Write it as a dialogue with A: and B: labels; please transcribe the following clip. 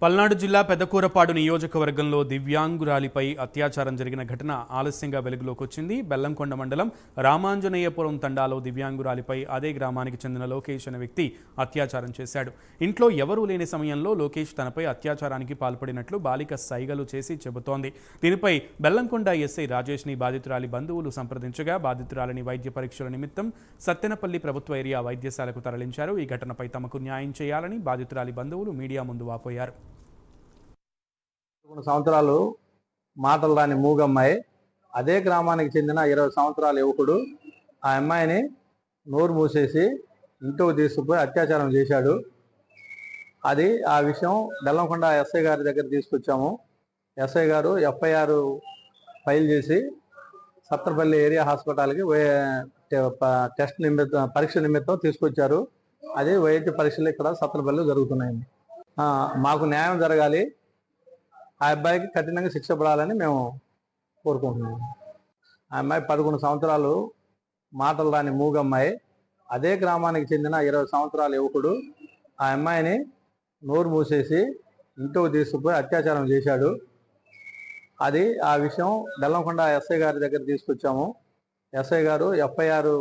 A: పల్నాడు జిల్లా పెదకూరపాడు నియోజకవర్గంలో దివ్యాంగురాలిపై అత్యాచారం జరిగిన ఘటన ఆలస్యంగా వెలుగులోకి వచ్చింది. బెల్లంకొండ మండలం రామాంజనేయపురం తండాలో దివ్యాంగురాలిపై అదే గ్రామానికి చెందిన లోకేష్ అనే వ్యక్తి అత్యాచారం చేశాడు. ఇంట్లో ఎవరూ లేని సమయంలో లోకేష్ తనపై అత్యాచారానికి పాల్పడినట్లు బాలిక సైగలు చేసి చెబుతోంది. దీనిపై బెల్లంకొండ ఎస్ఐ రాజేష్ని బాధితురాలి బంధువులు సంప్రదించగా బాధితురాలిని వైద్య పరీక్షల నిమిత్తం సత్తెనపల్లి ప్రభుత్వ ఏరియా వైద్యశాలకు తరలించారు. ఈ ఘటనపై తమకు న్యాయం చేయాలని బాధితురాలి బంధువులు మీడియా ముందు వాపోయారు.
B: 11 సంవత్సరాలు మాటలు రాని మూగమ్మాయి, అదే గ్రామానికి చెందిన 20 సంవత్సరాల యువకుడు ఆ అమ్మాయిని నోరు మూసేసి ఇంటికి తీసుకుపోయి అత్యాచారం చేశాడు. ఆ విషయం బెల్లంకొండ ఎస్ఐ గారి దగ్గర తీసుకొచ్చాము. ఎస్ఐ గారు ఎఫ్ఐఆర్ ఫైల్ చేసి సత్తెనపల్లి ఏరియా హాస్పిటల్కి టెస్ట్ నిమిత్తం పరీక్ష నిమిత్తం తీసుకొచ్చారు. అది వైద్య పరీక్షలు ఇక్కడ సత్తెనపల్లిలో జరుగుతున్నాయండి. మాకు న్యాయం జరగాలి, ఆ అబ్బాయికి కఠినంగా శిక్ష పడాలని మేము కోరుకుంటున్నాము. ఆ అమ్మాయి 11 సంవత్సరాలు మాటలు రాని మూగమ్మాయి, అదే గ్రామానికి చెందిన 20 సంవత్సరాల యువకుడు ఆ అమ్మాయిని నోరు మూసేసి ఇంటికి తీసుకుపోయి అత్యాచారం చేశాడు. ఆ విషయం బెల్లంకొండ ఎస్ఐ గారి దగ్గర తీసుకొచ్చాము. ఎస్ఐ గారు ఎఫ్ఐఆర్